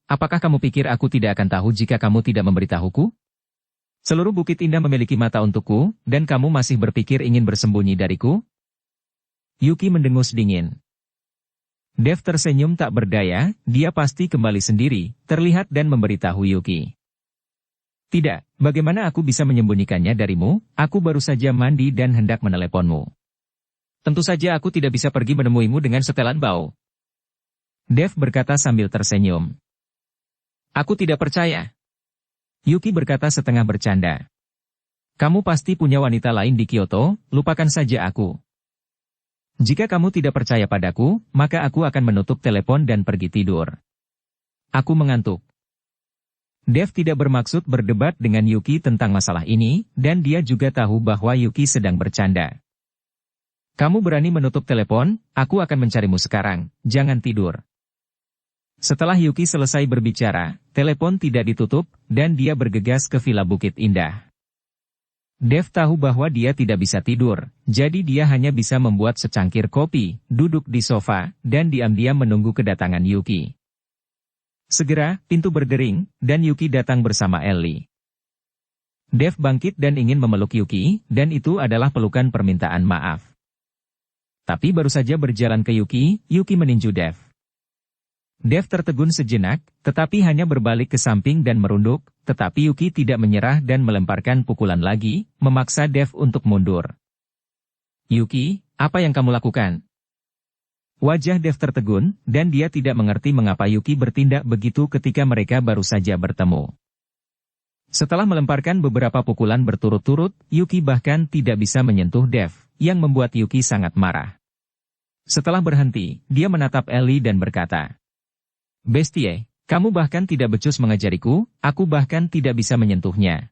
Apakah kamu pikir aku tidak akan tahu jika kamu tidak memberitahuku? Seluruh Bukit Indah memiliki mata untukku, dan kamu masih berpikir ingin bersembunyi dariku?" Yuki mendengus dingin. Dev tersenyum tak berdaya, dia pasti kembali sendiri, terlihat dan memberitahu Yuki. "Tidak, bagaimana aku bisa menyembunyikannya darimu, aku baru saja mandi dan hendak meneleponmu. Tentu saja aku tidak bisa pergi menemuimu dengan setelan bau." Dev berkata sambil tersenyum. "Aku tidak percaya." Yuki berkata setengah bercanda. "Kamu pasti punya wanita lain di Kyoto, lupakan saja aku. Jika kamu tidak percaya padaku, maka aku akan menutup telepon dan pergi tidur. Aku mengantuk." Dev tidak bermaksud berdebat dengan Yuki tentang masalah ini, dan dia juga tahu bahwa Yuki sedang bercanda. "Kamu berani menutup telepon, aku akan mencarimu sekarang, jangan tidur." Setelah Yuki selesai berbicara, telepon tidak ditutup, dan dia bergegas ke Villa Bukit Indah. Dev tahu bahwa dia tidak bisa tidur, jadi dia hanya bisa membuat secangkir kopi, duduk di sofa, dan diam-diam menunggu kedatangan Yuki. Segera, pintu berdering, dan Yuki datang bersama Ellie. Dev bangkit dan ingin memeluk Yuki, dan itu adalah pelukan permintaan maaf. Tapi baru saja berjalan ke Yuki, Yuki meninju Dev. Dev tertegun sejenak, tetapi hanya berbalik ke samping dan merunduk, tetapi Yuki tidak menyerah dan melemparkan pukulan lagi, memaksa Dev untuk mundur. "Yuki, apa yang kamu lakukan?" Wajah Dev tertegun, dan dia tidak mengerti mengapa Yuki bertindak begitu ketika mereka baru saja bertemu. Setelah melemparkan beberapa pukulan berturut-turut, Yuki bahkan tidak bisa menyentuh Dev, yang membuat Yuki sangat marah. Setelah berhenti, dia menatap Ellie dan berkata, "Bestie, kamu bahkan tidak becus mengajariku, aku bahkan tidak bisa menyentuhnya."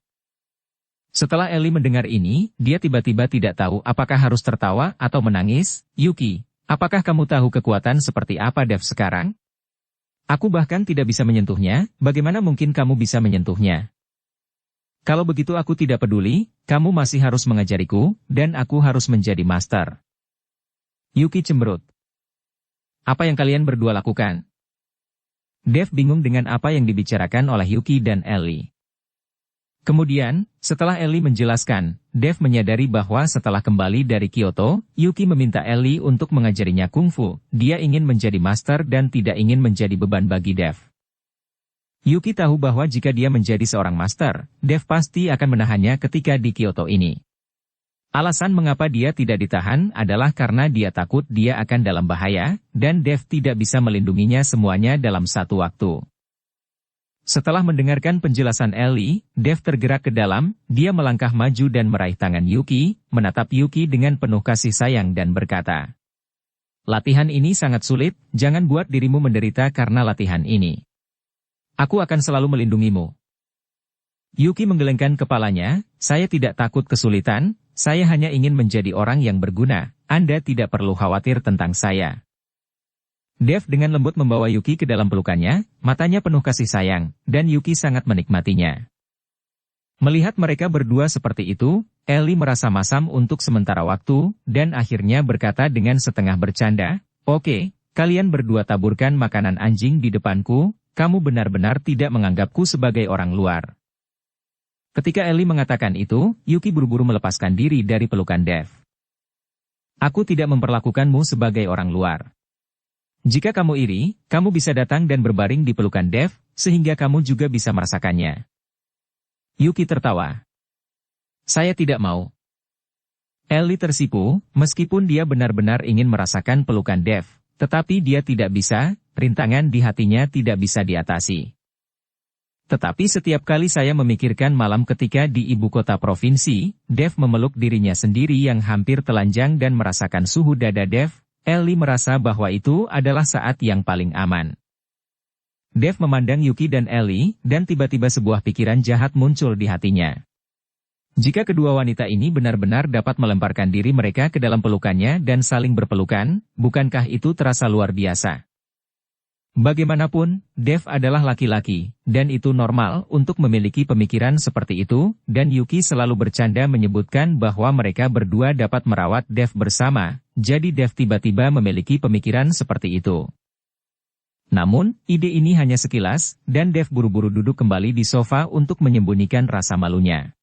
Setelah Ellie mendengar ini, dia tiba-tiba tidak tahu apakah harus tertawa atau menangis. "Yuki, apakah kamu tahu kekuatan seperti apa Dev sekarang? Aku bahkan tidak bisa menyentuhnya, bagaimana mungkin kamu bisa menyentuhnya? Kalau begitu aku tidak peduli, kamu masih harus mengajariku, dan aku harus menjadi master." Yuki cemberut. "Apa yang kalian berdua lakukan?" Dev bingung dengan apa yang dibicarakan oleh Yuki dan Ellie. Kemudian, setelah Ellie menjelaskan, Dev menyadari bahwa setelah kembali dari Kyoto, Yuki meminta Ellie untuk mengajarinya kungfu. Dia ingin menjadi master dan tidak ingin menjadi beban bagi Dev. Yuki tahu bahwa jika dia menjadi seorang master, Dev pasti akan menahannya ketika di Kyoto ini. Alasan mengapa dia tidak ditahan adalah karena dia takut dia akan dalam bahaya, dan Dev tidak bisa melindunginya semuanya dalam satu waktu. Setelah mendengarkan penjelasan Ellie, Dev tergerak ke dalam, dia melangkah maju dan meraih tangan Yuki, menatap Yuki dengan penuh kasih sayang dan berkata, "Latihan ini sangat sulit, jangan buat dirimu menderita karena latihan ini. Aku akan selalu melindungimu." Yuki menggelengkan kepalanya, saya tidak takut kesulitan, saya hanya ingin menjadi orang yang berguna, Anda tidak perlu khawatir tentang saya. Dev dengan lembut membawa Yuki ke dalam pelukannya, matanya penuh kasih sayang, dan Yuki sangat menikmatinya. Melihat mereka berdua seperti itu, Ellie merasa masam untuk sementara waktu, dan akhirnya berkata dengan setengah bercanda, "Oke, kalian berdua taburkan makanan anjing di depanku, kamu benar-benar tidak menganggapku sebagai orang luar." Ketika Ellie mengatakan itu, Yuki buru-buru melepaskan diri dari pelukan Dev. "Aku tidak memperlakukanmu sebagai orang luar. Jika kamu iri, kamu bisa datang dan berbaring di pelukan Dev, sehingga kamu juga bisa merasakannya." Yuki tertawa. "Saya tidak mau." Ellie tersipu, meskipun dia benar-benar ingin merasakan pelukan Dev, tetapi dia tidak bisa, rintangan di hatinya tidak bisa diatasi. "Tetapi setiap kali saya memikirkan malam ketika di ibu kota provinsi, Dev memeluk dirinya sendiri yang hampir telanjang dan merasakan suhu dada Dev, Ellie merasa bahwa itu adalah saat yang paling aman." Dev memandang Yuki dan Ellie, dan tiba-tiba sebuah pikiran jahat muncul di hatinya. Jika kedua wanita ini benar-benar dapat melemparkan diri mereka ke dalam pelukannya dan saling berpelukan, bukankah itu terasa luar biasa? Bagaimanapun, Dev adalah laki-laki, dan itu normal untuk memiliki pemikiran seperti itu, dan Yuki selalu bercanda menyebutkan bahwa mereka berdua dapat merawat Dev bersama, jadi Dev tiba-tiba memiliki pemikiran seperti itu. Namun, ide ini hanya sekilas, dan Dev buru-buru duduk kembali di sofa untuk menyembunyikan rasa malunya.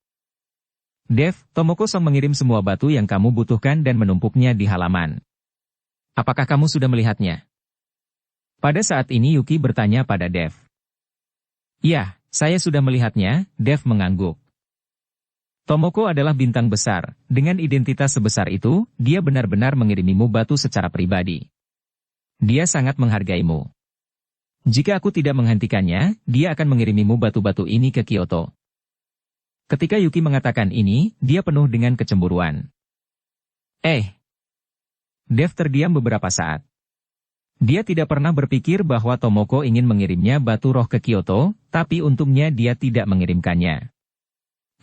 "Dev, Tomoko-san mengirim semua batu yang kamu butuhkan dan menumpuknya di halaman. Apakah kamu sudah melihatnya?" Pada saat ini Yuki bertanya pada Dev. "Ya, saya sudah melihatnya," Dev mengangguk. "Tomoko adalah bintang besar, dengan identitas sebesar itu, dia benar-benar mengirimimu batu secara pribadi. Dia sangat menghargaimu. Jika aku tidak menghentikannya, dia akan mengirimimu batu-batu ini ke Kyoto." Ketika Yuki mengatakan ini, dia penuh dengan kecemburuan. Dev terdiam beberapa saat. Dia tidak pernah berpikir bahwa Tomoko ingin mengirimnya batu roh ke Kyoto, tapi untungnya dia tidak mengirimkannya.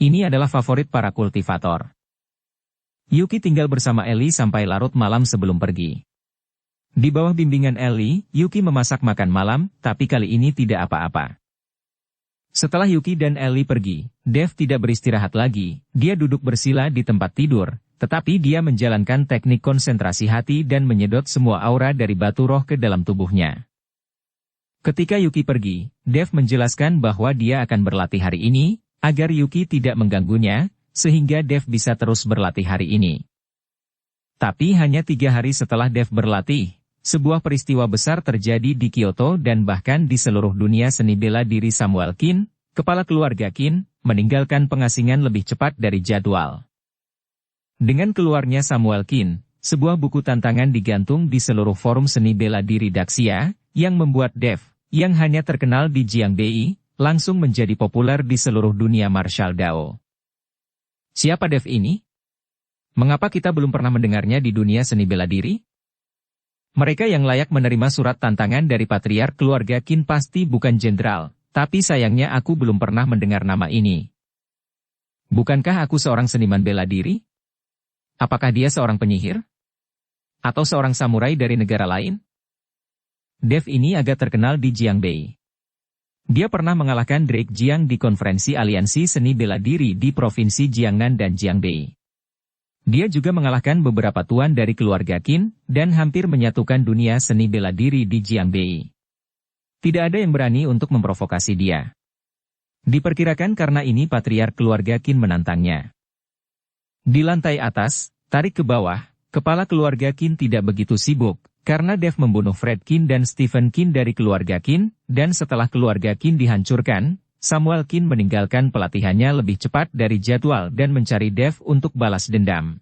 Ini adalah favorit para kultivator. Yuki tinggal bersama Ellie sampai larut malam sebelum pergi. Di bawah bimbingan Ellie, Yuki memasak makan malam, tapi kali ini tidak apa-apa. Setelah Yuki dan Ellie pergi, Dev tidak beristirahat lagi, dia duduk bersila di tempat tidur, tetapi dia menjalankan teknik konsentrasi hati dan menyedot semua aura dari batu roh ke dalam tubuhnya. Ketika Yuki pergi, Dev menjelaskan bahwa dia akan berlatih hari ini, agar Yuki tidak mengganggunya, sehingga Dev bisa terus berlatih hari ini. Tapi hanya 3 hari setelah Dev berlatih, sebuah peristiwa besar terjadi di Kyoto dan bahkan di seluruh dunia seni bela diri. Samuel Kin, kepala keluarga Kin, meninggalkan pengasingan lebih cepat dari jadwal. Dengan keluarnya Samuel Kin, sebuah buku tantangan digantung di seluruh forum seni bela diri Daxia, yang membuat Dev, yang hanya terkenal di Jiangbei, langsung menjadi populer di seluruh dunia martial Dao. Siapa Dev ini? Mengapa kita belum pernah mendengarnya di dunia seni bela diri? Mereka yang layak menerima surat tantangan dari patriark keluarga Qin pasti bukan jenderal, tapi sayangnya aku belum pernah mendengar nama ini. Bukankah aku seorang seniman bela diri? Apakah dia seorang penyihir? Atau seorang samurai dari negara lain? Dev ini agak terkenal di Jiangbei. Dia pernah mengalahkan Drake Jiang di konferensi aliansi seni bela diri di provinsi Jiangnan dan Jiangbei. Dia juga mengalahkan beberapa tuan dari keluarga Qin, dan hampir menyatukan dunia seni bela diri di Jiangbei. Tidak ada yang berani untuk memprovokasi dia. Diperkirakan karena ini patriark keluarga Qin menantangnya. Di lantai atas, tarik ke bawah, kepala keluarga Qin tidak begitu sibuk, karena Dev membunuh Fred Qin dan Stephen Qin dari keluarga Qin, dan setelah keluarga Qin dihancurkan, Samuel Qin meninggalkan pelatihannya lebih cepat dari jadwal dan mencari Dev untuk balas dendam.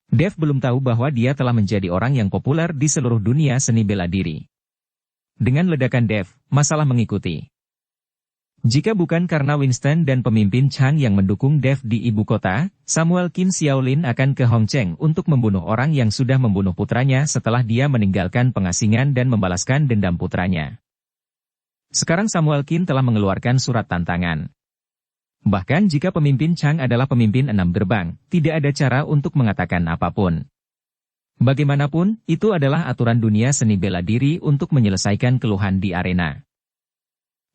Dev belum tahu bahwa dia telah menjadi orang yang populer di seluruh dunia seni bela diri. Dengan ledakan Dev, masalah mengikuti. Jika bukan karena Winston dan pemimpin Chang yang mendukung Dev di ibu kota, Samuel Qin Xiaolin akan ke Hongcheng untuk membunuh orang yang sudah membunuh putranya setelah dia meninggalkan pengasingan dan membalaskan dendam putranya. Sekarang Samuel Qin telah mengeluarkan surat tantangan. Bahkan jika pemimpin Chang adalah pemimpin 6 gerbang, tidak ada cara untuk mengatakan apapun. Bagaimanapun, itu adalah aturan dunia seni bela diri untuk menyelesaikan keluhan di arena.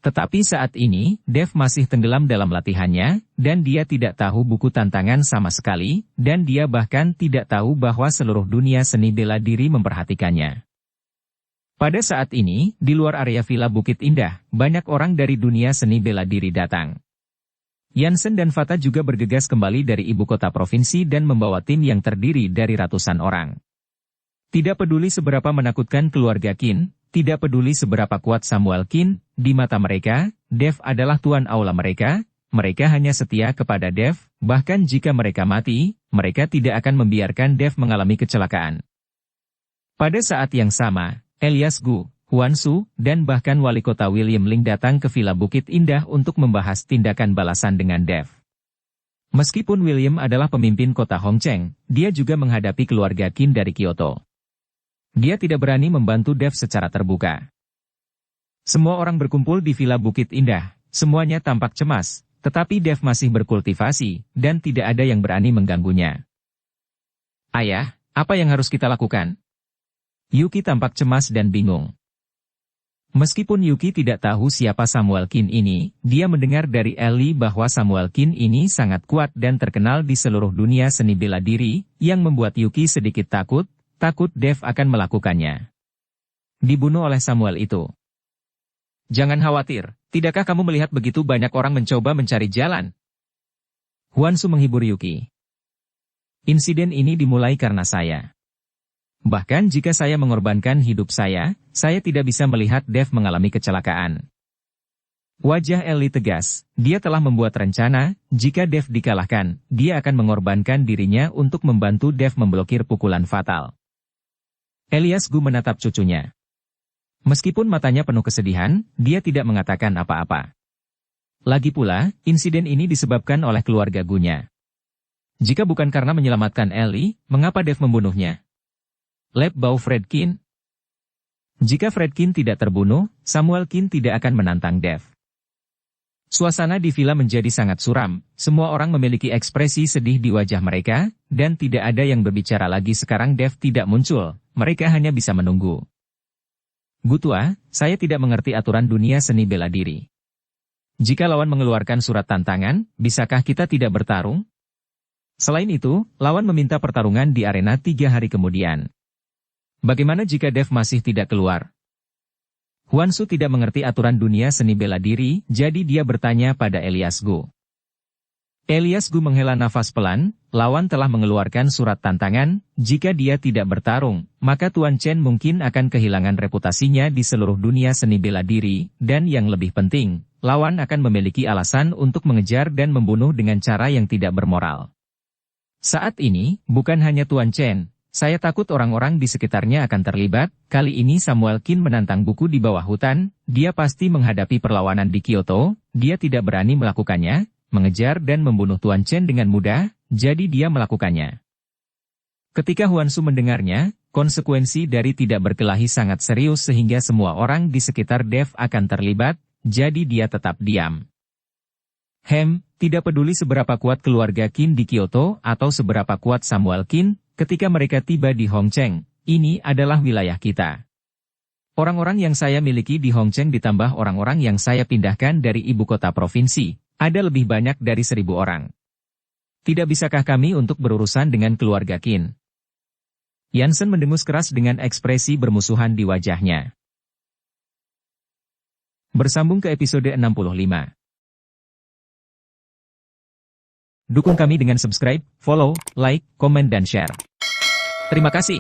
Tetapi saat ini, Dev masih tenggelam dalam latihannya, dan dia tidak tahu buku tantangan sama sekali, dan dia bahkan tidak tahu bahwa seluruh dunia seni bela diri memperhatikannya. Pada saat ini, di luar area Villa Bukit Indah, banyak orang dari dunia seni bela diri datang. Yansen dan Fata juga bergegas kembali dari ibu kota provinsi dan membawa tim yang terdiri dari ratusan orang. Tidak peduli seberapa menakutkan keluarga Qin, tidak peduli seberapa kuat Samuel Qin, di mata mereka, Dev adalah tuan aula mereka hanya setia kepada Dev, bahkan jika mereka mati, mereka tidak akan membiarkan Dev mengalami kecelakaan. Pada saat yang sama, Elias Gu, Huan Su, dan bahkan wali kota William Ling datang ke Villa Bukit Indah untuk membahas tindakan balasan dengan Dev. Meskipun William adalah pemimpin kota Hongcheng, dia juga menghadapi keluarga Qin dari Kyoto. Dia tidak berani membantu Dev secara terbuka. Semua orang berkumpul di Villa Bukit Indah, semuanya tampak cemas, tetapi Dev masih berkultivasi, dan tidak ada yang berani mengganggunya. Ayah, apa yang harus kita lakukan? Yuki tampak cemas dan bingung. Meskipun Yuki tidak tahu siapa Samuel Qin ini, dia mendengar dari Ellie bahwa Samuel Qin ini sangat kuat dan terkenal di seluruh dunia seni bela diri, yang membuat Yuki sedikit takut Dev akan melakukannya. Dibunuh oleh Samuel itu. Jangan khawatir, tidakkah kamu melihat begitu banyak orang mencoba mencari jalan? Huan Su menghibur Yuki. Insiden ini dimulai karena saya. Bahkan jika saya mengorbankan hidup saya tidak bisa melihat Dev mengalami kecelakaan. Wajah Ellie tegas, dia telah membuat rencana, jika Dev dikalahkan, dia akan mengorbankan dirinya untuk membantu Dev memblokir pukulan fatal. Elias Gu menatap cucunya. Meskipun matanya penuh kesedihan, dia tidak mengatakan apa-apa. Lagi pula, insiden ini disebabkan oleh keluarga Gu-nya. Jika bukan karena menyelamatkan Ellie, mengapa Dev membunuhnya? Lep bau Fred Qin. Jika Fred Qin tidak terbunuh, Samuel Qin tidak akan menantang Dev. Suasana di villa menjadi sangat suram, semua orang memiliki ekspresi sedih di wajah mereka, dan tidak ada yang berbicara lagi sekarang Dev tidak muncul, mereka hanya bisa menunggu. Gutua, saya tidak mengerti aturan dunia seni bela diri. Jika lawan mengeluarkan surat tantangan, bisakah kita tidak bertarung? Selain itu, lawan meminta pertarungan di arena 3 hari kemudian. Bagaimana jika Dev masih tidak keluar? Huan Su tidak mengerti aturan dunia seni bela diri, jadi dia bertanya pada Elias Gu. Elias Gu menghela nafas pelan, lawan telah mengeluarkan surat tantangan, jika dia tidak bertarung, maka Tuan Chen mungkin akan kehilangan reputasinya di seluruh dunia seni bela diri, dan yang lebih penting, lawan akan memiliki alasan untuk mengejar dan membunuh dengan cara yang tidak bermoral. Saat ini, bukan hanya Tuan Chen, saya takut orang-orang di sekitarnya akan terlibat. Kali ini Samuel Qin menantang buku di bawah hutan, dia pasti menghadapi perlawanan di Kyoto, dia tidak berani melakukannya, mengejar dan membunuh Tuan Chen dengan mudah, jadi dia melakukannya. Ketika Huan Su mendengarnya, konsekuensi dari tidak berkelahi sangat serius sehingga semua orang di sekitar Dev akan terlibat, jadi dia tetap diam. Tidak peduli seberapa kuat keluarga Qin di Kyoto atau seberapa kuat Samuel Qin, ketika mereka tiba di Hongcheng, ini adalah wilayah kita. Orang-orang yang saya miliki di Hongcheng ditambah orang-orang yang saya pindahkan dari ibu kota provinsi, ada lebih banyak dari 1.000 orang. Tidak bisakah kami untuk berurusan dengan keluarga Qin? Yansen mendengus keras dengan ekspresi bermusuhan di wajahnya. Bersambung ke episode 65. Dukung kami dengan subscribe, follow, like, komen dan share. Terima kasih.